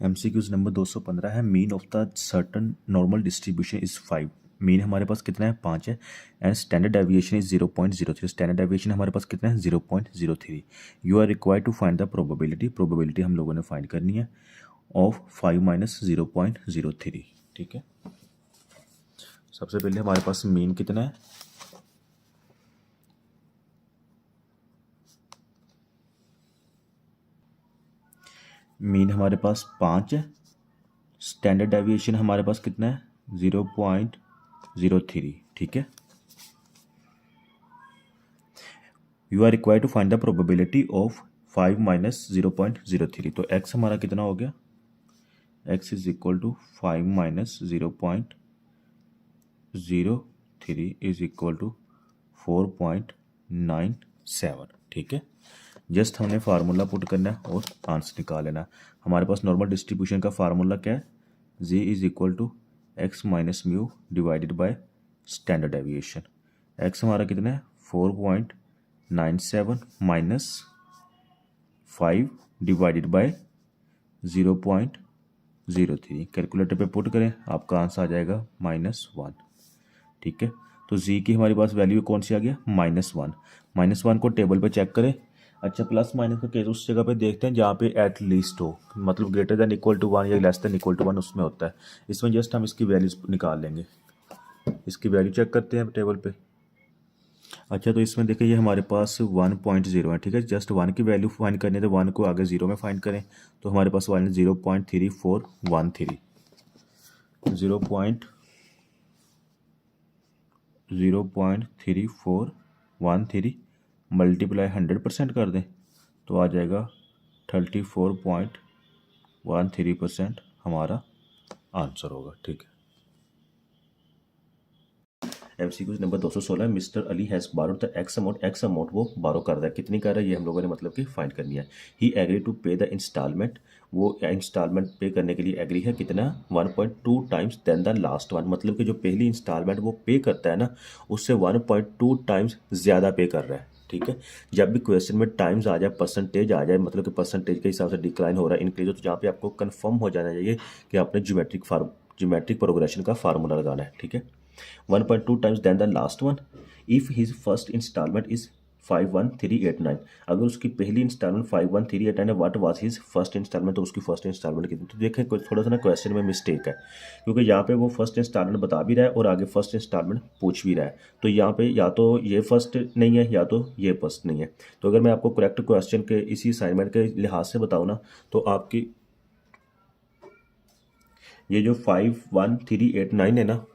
MCQs number 215 है। Mean of the certain normal distribution is 5। Mean हमारे पास कितना है 5 है and standard deviation is 0.03। Standard deviation हमारे पास कितना है 0.03। You are required to find the probability. Probability हम लोगों ने फाइंड करनी है ऑफ 5 माइनस 0.03। ठीक है, सबसे पहले हमारे पास मीन कितना है, मीन हमारे पास 5 है, स्टैंडर्ड डेविएशन हमारे पास कितना है 0.03। ठीक है, you are required to find the probability of 5 minus 0.03। तो x हमारा कितना हो गया, x is equal to 5 minus 0.03 is equal to 4.97। ठीक है, जस्ट हमने फार्मूला पुट करना है और आंसर निकाल लेना। हमारे पास नॉर्मल डिस्ट्रीब्यूशन का फार्मूला क्या है, z is equal to x minus mu divided by standard deviation. x हमारा कितना है 4.97 माइनस 5 डिवाइडेड बाय 0.03। कैलकुलेटर पे पुट करें, आपका आंसर आ जाएगा -1। ठीक है, तो z की हमारे पास वैल्यू कौन सी आ गया -1। -1 को टेबल पे चेक करें। अच्छा, प्लस माइनस का केस उस जगह पे देखते हैं जहाँ पे एट लीस्ट हो, मतलब ग्रेटर देन इक्वल टू 1 या लेस देन इक्वल टू 1 उसमें होता है। इसमें जस्ट हम इसकी वैल्यूज निकाल लेंगे। इसकी वैल्यू चेक करते हैं टेबल पे। अच्छा, तो इसमें देखिए ये हमारे पास 1.0 है। ठीक है, जस्ट 1 की वैल्यू फाइंड करनी है तो 1 को आगे 0 में फाइंड करें, तो हमारे पास 1 0.3413 0.3413 मल्टीप्लाई 100% कर दें तो आ जाएगा 34.13% हमारा आंसर होगा। ठीक है, MCQ number 216, mister Ali has borrowed the x amount वो बारो कर रहा है, कितनी कर रहा है ये हम लोगों ने मतलब कि फाइंड करनी है। He agree to pay the installment, वो इंस्टॉलमेंट पे करने के लिए एग्री है, कितना 1.2 times than the last one, मतलब कि जो पहली इंस्टॉलमेंट वो पे करता है ना उससे 1.2 टाइम्स ज़्यादा पे कर रहा है। ठीक है, जब भी क्वेश्चन में टाइम्स आ जाए, परसेंटेज आ जाए, मतलब कि परसेंटेज के हिसाब से डिक्लाइन हो रहा है इंक्रीज हो, तो जहाँ पे आपको कंफर्म हो जाना चाहिए कि आपने ज्योमेट्रिक प्रोग्रेशन का फार्मूला लगाना है। ठीक है, 1.2 times than the last one if his first installment is 51389। अगर उसकी पहली इंस्टॉलमेंट 51389 है, what was his first installment, तो उसकी फर्स्ट इंस्टॉलमेंट कितनी। तो देखें थोड़ा सा ना क्वेश्चन में मिस्टेक है, क्योंकि यहाँ पे वो फर्स्ट इंस्टॉलमेंट बता भी रहा है और आगे फर्स्ट इंस्टॉलमेंट पूछ भी रहा है। तो यहाँ पे या तो ये फर्स्ट नहीं है या तो ये फर्स्ट नहीं है। तो अगर मैं आपको करेक्ट क्वेश्चन के इसी असाइनमेंट के लिहाज से बताऊँ ना, तो आपकी ये जो 51389 है ना,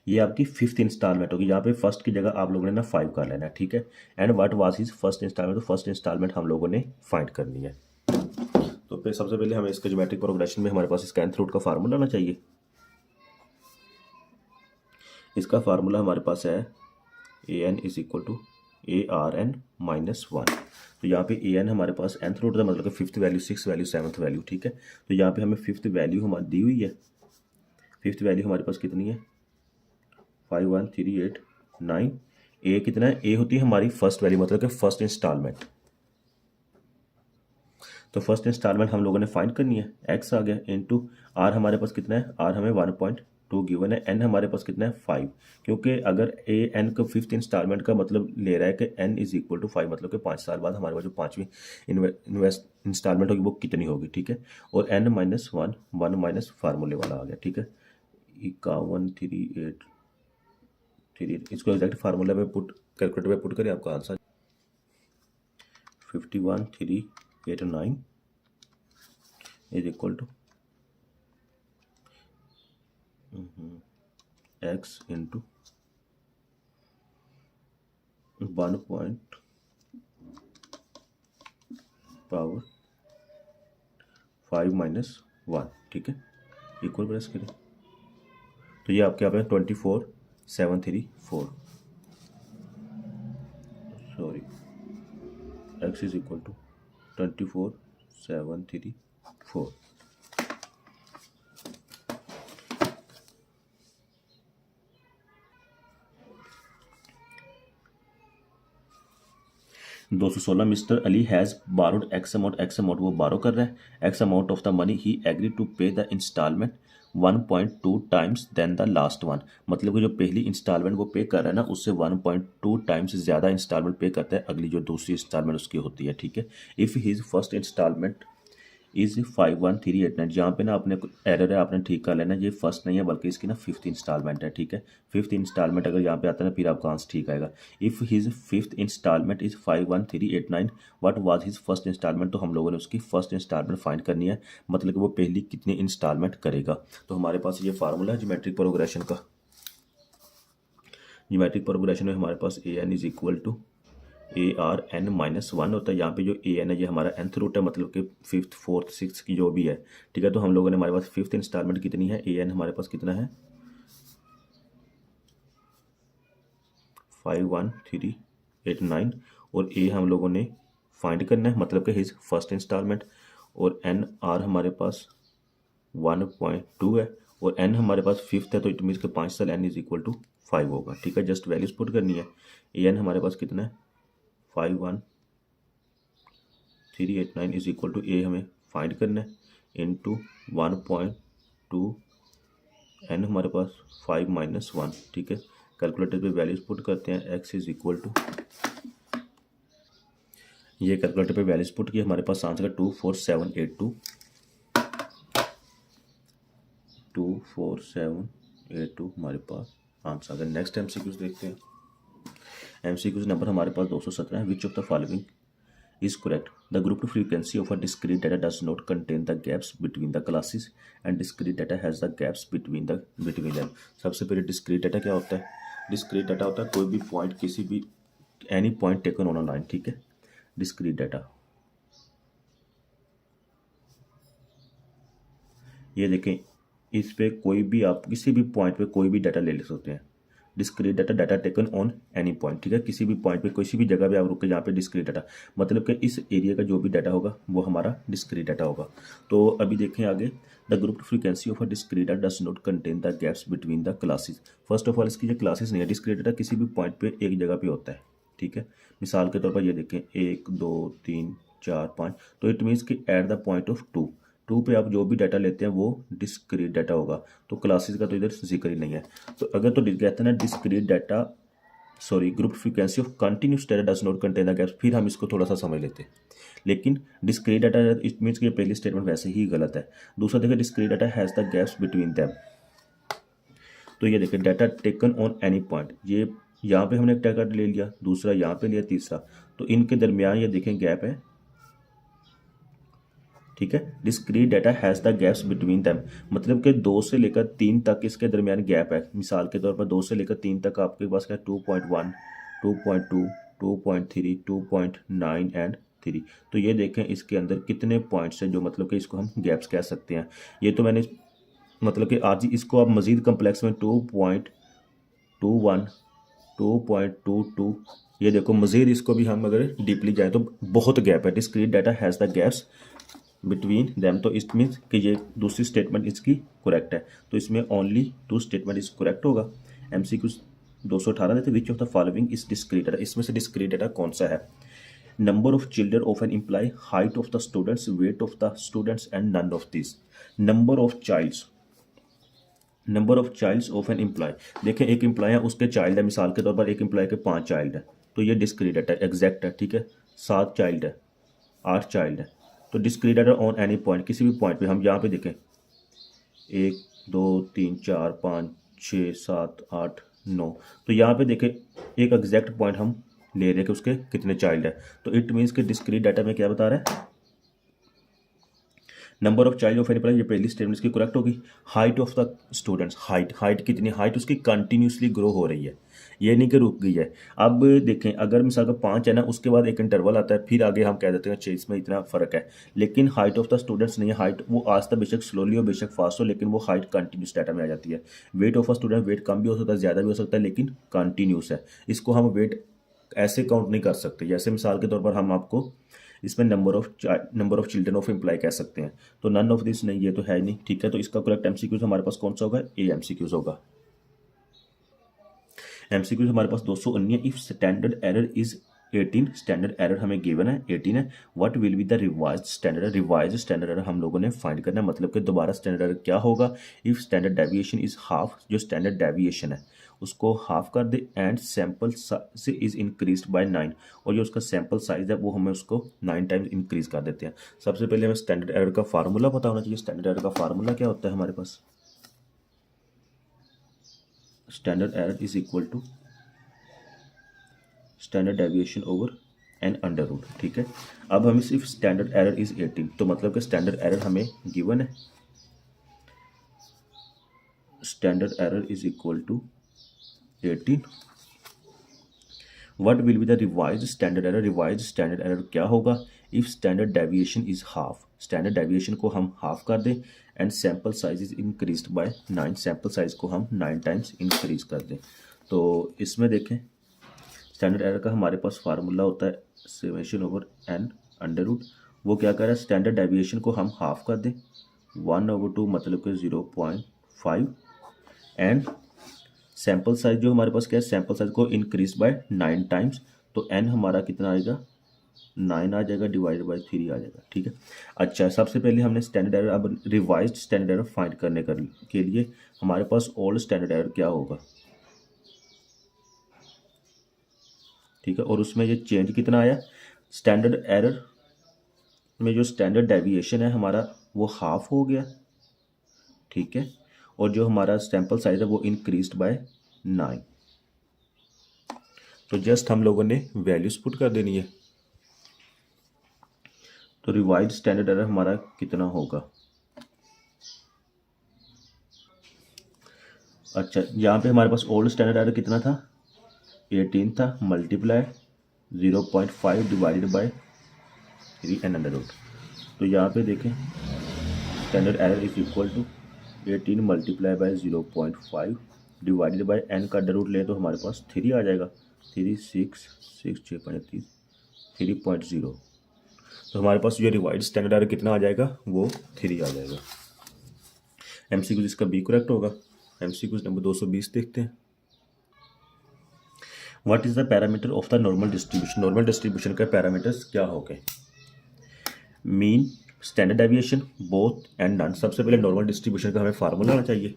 ये आपकी फिफ्थ इंस्टॉलमेंट होगी। यहाँ पे फर्स्ट की जगह आप लोगों ने ना 5 कर लेना है। ठीक है, and what was his first installment, तो फर्स्ट इंस्टॉलमेंट हम लोगों ने फाइंड करनी है। तो फिर सबसे पहले हमें इसके ज्योमेट्रिक प्रोग्रेशन में हमारे पास इसका nth रूट का फार्मूला आना चाहिए। इसका फार्मूला हमारे पास है an is equal to ARN -1। तो यहाँ पे an हमारे पास nth रूट का मतलब कि fifth value, six value, seventh value. ठीक है, तो यहाँ पे हमें फिफ्थ वैल्यू हमारी दी हुई है। फिफ्थ वैल्यू हमारे पास कितनी है 51389। ए कितना है, ए होती है हमारी फर्स्ट वैल्यू, मतलब कि फर्स्ट इंस्टॉलमेंट। तो फर्स्ट इंस्टॉलमेंट हम लोगों ने फाइंड करनी है, एक्स आ गया इनटू आर हमारे पास कितना है, आर हमें 1.2 गिवन है, एन हमारे पास कितना है 5, क्योंकि अगर ए एन का फिफ्थ इंस्टॉलमेंट का मतलब ले रहा है कि एन इज इक्वल टू 5, मतलब कि 5 साल बाद हमारे पास जो पाँचवीं इन्वेस्ट इंस्टॉलमेंट होगी वो कितनी होगी। ठीक है, और एन -1 1 माइनस फार्मूले वाला आ गया। ठीक है, 5138 इसको एग्जैक्ट फार्मूला में पुट कैलकुलेटर में पुट करें, आपका answer 51389 is equal to x into 1 point power 5 minus 1। ठीक है, इक्वल प्रेस करें तो ये आपके यहाँ पे 24734, sorry x is equal to 24734। 216 mister Ali has borrowed X amount वो बारो कर रहा है X amount of the money he agree to pay the installment 1.2 times than the last one. मतलब कि जो पहली इंस्टॉलमेंट वो पे कर रहा है ना उससे 1.2 टाइम्स ज़्यादा इंस्टॉलमेंट पे करता है अगली जो दूसरी इंस्टॉलमेंट उसकी होती है, ठीक है। If his first installment is 51389, जहाँ पे ना आपने एरर है आपने ठीक कर लेना, ये फर्स्ट नहीं है बल्कि इसकी ना फिफ्थ इंस्टॉलमेंट है, ठीक है। फिफ्थ इंस्टॉलमेंट अगर यहाँ पे आता है ना फिर आपका आंसर ठीक आएगा। If his fifth installment is 51389 what was his first installment, तो हम लोगों ने उसकी फर्स्ट इंस्टॉलमेंट फाइंड करनी है, मतलब कि वो पहली कितनी इंस्टॉलमेंट करेगा। तो हमारे पास ये फार्मूला है ज्योमेट्रिक प्रोग्रेशन का। ज्योमेट्रिक प्रोग्रेशन में हमारे पास A N is equal to ARN-1 होता है। यहाँ पे जो AN है ये हमारा nth रूट है, मतलब कि फिफ्थ फोर्थ सिक्स की जो भी है, ठीक है। तो हम लोगों ने हमारे पास फिफ्थ इंस्टॉलमेंट कितनी है, AN हमारे पास कितना है 51389 और A हम लोगों ने फाइंड करना है, मतलब कि हिज फर्स्ट इंस्टॉलमेंट, और NR हमारे पास 1.2 है और N हमारे पास फिफ्थ है, तो इट मीन्स के 5 साल N इज इक्वल टू 5 होगा, ठीक है। जस्ट वैल्यूज पुट करनी है। AN हमारे पास कितना है 51389 इज इक्वल टू A हमें फाइंड करना है इंटू 1.2 N हमारे पास 5 - 1, ठीक है। कैलकुलेटर पे वैल्यूज पुट करते हैं। X इज इक्वल टू, ये कैलकुलेटर पे वैल्यूज पुट किए, हमारे पास आंसर है 24782 24782 हमारे पास आंसर। अगर नेक्स्ट MCQs देखते हैं, MCQs नंबर हमारे पास 217 है। विच of the following is correct? The grouped frequency of a discrete data does not contain the gaps between the classes and discrete data has the gaps between them. सबसे पहले discrete data क्या होता है? discrete data होता है कोई भी point, किसी भी any point taken on a line, ठीक है। discrete data, ये देखें, इस पे कोई भी आप किसी भी पॉइंट पे कोई भी डाटा ले सकते हैं। Discrete data, data taken on any point, ठीक है। किसी भी पॉइंट पे किसी भी जगह पे आप रुके जहाँ पे डिस्क्रीट डाटा, मतलब कि इस एरिया का जो भी डाटा होगा वो हमारा डिस्क्रीट डाटा होगा। तो अभी देखें आगे, the group frequency of a discrete data does not contain the gaps between the classes. First of all इसकी जो क्लासेस नहीं है, डिस्क्रीट डाटा किसी भी पॉइंट पे एक जगह पे होता है, ठीक है। मिसाल के तौर पर ये देखें 1 2 3 4 5, तो इट मीन्स कि एट द पॉइंट ऑफ 2 पे आप जो भी डाटा लेते हैं वो डिस्क्रीट डाटा होगा। तो क्लासेस का तो इधर जिक्र ही नहीं है। तो अगर तो कहते हैं ना discrete data, sorry, group frequency of continuous data does not contain the gaps, फिर हम इसको थोड़ा सा समझ लेते हैं। लेकिन डिस्क्रीट डाटा, इट मीन्स कि पहली स्टेटमेंट वैसे ही गलत है। दूसरा देखिए, discrete data has the gaps between them, तो ये देखिए data taken on any point, ये यहाँ पे हमने एक डाटा ले लिया, दूसरा यहाँ पे लिया, तीसरा, तो इनके दरमियान ये देखें गैप है, ठीक है। Discrete data has the gaps between them, मतलब कि 2 से लेकर 3 तक इसके दरमियान गैप है। मिसाल के तौर पर 2 से लेकर 3 तक आपके पास क्या 2.1 2.2 2.3 2.9 एंड 3। तो ये देखें इसके अंदर कितने पॉइंट्स हैं जो मतलब कि इसको हम गैप्स कह सकते हैं। ये तो मैंने मतलब कि आज ही इसको आप मज़ीद कम्प्लेक्स में 2.21 2.22, ये देखो मज़ीद इसको भी हम अगर डीपली जाए तो बहुत गैप है। Discrete data has the gaps between them, तो इट मीन्स कि ये दूसरी स्टेटमेंट इसकी करेक्ट है, तो इसमें ओनली 2 स्टेटमेंट इस करेक्ट होगा। MCQ 218 देते, which of the following is discrete data, इसमें से डिस्क्रीट डाटा कौन सा है। Number of children of an employee height of the students, weight of the students and none of this. Number of childs of an imply, देखें एक imply है उसके child है, मिसाल के तौर पर एक इम्प्लाई के 5 चाइल्ड है, तो ये डिस्क्रीट डाटा एग्जैक्ट है, ठीक है। 7 चाइल्ड है, 8 चाइल्ड है, तो discrete data on any point, किसी भी पॉइंट पे हम यहाँ पे देखें 1 2 3 4 5 6 7 8 9, तो यहाँ पे देखें एक एग्जैक्ट पॉइंट हम ले रहे हैं कि उसके कितने चाइल्ड है, तो इट मीन्स कि डिस्क्रीट डाटा में क्या बता रहा है, number of child of any ply, ये पहली स्टेटमेंट इसकी करेक्ट होगी। Height of the students, height कितनी, हाइट उसकी कंटिन्यूसली ग्रो हो रही है, ये नहीं कि रुक गई है। अब देखें अगर मिसाल का 5 है ना, उसके बाद एक इंटरवल आता है, फिर आगे हम कह देते हैं 6, इसमें इतना फ़र्क है। लेकिन हाइट ऑफ द स्टूडेंट्स नहीं है, हाइट वो आज तक बेशक स्लोली हो बेशक फास्ट हो, लेकिन वो हाइट कंटिन्यूस डाटा में आ जाती है। Weight of a student, weight कम भी हो सकता है ज़्यादा भी हो सकता है, लेकिन कंटिन्यूस है, इसको हम वेट ऐसे काउंट नहीं कर सकते। जैसे मिसाल के तौर पर हम आपको इसमें number of children of employ कह सकते हैं, तो नन ऑफ दिस नहीं, ये तो है नहीं, ठीक है। तो इसका करेक्ट MCQ हमारे पास कौन सा होगा, ए MCQ होगा। MCQ हमारे पास 219, if standard error is 18 standard error हमें गिवन है 18 है। What will be the revised standard, revised standard error हम लोगों ने फाइंड करना है, मतलब कि दोबारा स्टैंडर्ड एरर क्या होगा। If standard deviation is half, जो स्टैंडर्ड डेविएशन है उसको हाफ कर दे एंड सैम्पल से इज इंक्रीज बाय 9, और जो उसका सैम्पल साइज है वो हमें उसको 9 टाइम्स इंक्रीज कर देते हैं। सबसे पहले हमें स्टैंडर्ड एरर का फार्मूला पता होना चाहिए। स्टैंडर्ड एरर का फार्मूला क्या होता है हमारे पास, standard error is equal to standard deviation over N under root. ठीक है, अब हमें सिर्फ स्टैंडर्ड एरर इज 18, तो मतलब कि स्टैंडर्ड एरर हमें गिवन है, standard error is equal to 18। What will be the revised standard error, revised standard error क्या होगा। If standard deviation is half, standard deviation को हम हाफ कर दें and sample size is increased by 9, sample size को हम 9 times increase कर दें। तो इसमें देखें स्टैंडर्ड एरर का हमारे पास फार्मूला होता है summation over N under root. वो क्या कर रहा है, स्टैंडर्ड डेविएशन को हम हाफ कर दें 1/2 मतलब कि 0.5 एंड सैम्पल साइज जो हमारे पास क्या है, सैम्पल साइज को इंक्रीज बाय 9 टाइम्स, तो एन हमारा कितना आएगा 9 आ जाएगा डिवाइडेड बाय 3 आ जाएगा। ठीक है, अच्छा सबसे पहले हमने स्टैंडर्ड एरर, अब रिवाइज्ड स्टैंडर्ड एरर फाइंड करने के लिए हमारे पास ओल्ड स्टैंडर्ड एरर क्या होगा। ठीक है, और उसमें ये चेंज कितना आया, स्टैंडर्ड एरर में जो स्टैंडर्ड डेविएशन है हमारा वो हाफ हो गया। ठीक है, और जो हमारा सैंपल साइज है वो इंक्रीज्ड बाय 9। तो जस्ट हम लोगों ने वैल्यूज पुट कर देनी है। तो रिवाइज्ड स्टैंडर्ड एरर हमारा कितना होगा, अच्छा यहाँ पे हमारे पास ओल्ड स्टैंडर्ड एरर कितना था 18 था, multiply 0.5 divided by 3 n under root. तो यहाँ पे देखें standard error is equal to 18 multiply by 0.5 divided by n का अंडर रूट ले तो हमारे पास 3 आ जाएगा, 3 6 6 6 35 3.0। तो हमारे पास जो रिवाइज्ड स्टैंडर्ड एरर कितना आ जाएगा वो 3 आ जाएगा। एमसीक्यू इसका बी करेक्ट होगा। एमसीक्यू नंबर 220 देखते हैं। What is the parameter of the normal distribution, normal distribution के पैरामीटर्स क्या हो गए, mean, standard deviation, both and none. सबसे पहले नॉर्मल डिस्ट्रीब्यूशन का हमें फार्मूला आना चाहिए।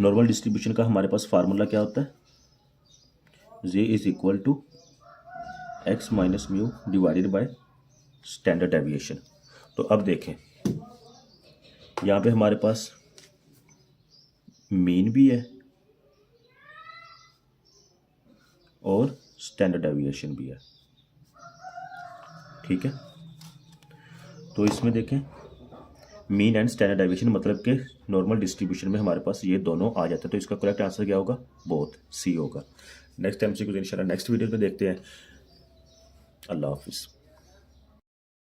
नॉर्मल डिस्ट्रीब्यूशन का हमारे पास फार्मूला क्या होता है, Z is equal to x minus mu divided by standard deviation. तो अब देखें यहाँ पे हमारे पास मीन भी है और स्टैंडर्ड डेविएशन भी है। ठीक है, तो इसमें देखें मीन एंड स्टैंडर्ड डेविएशन मतलब कि नॉर्मल डिस्ट्रीब्यूशन में हमारे पास ये दोनों आ जाते हैं। तो इसका करेक्ट आंसर क्या होगा, बोथ, सी होगा। नेक्स्ट एमसीक्यू इंशाल्लाह नेक्स्ट वीडियो में देखते हैं। अल्लाह हाफिज़।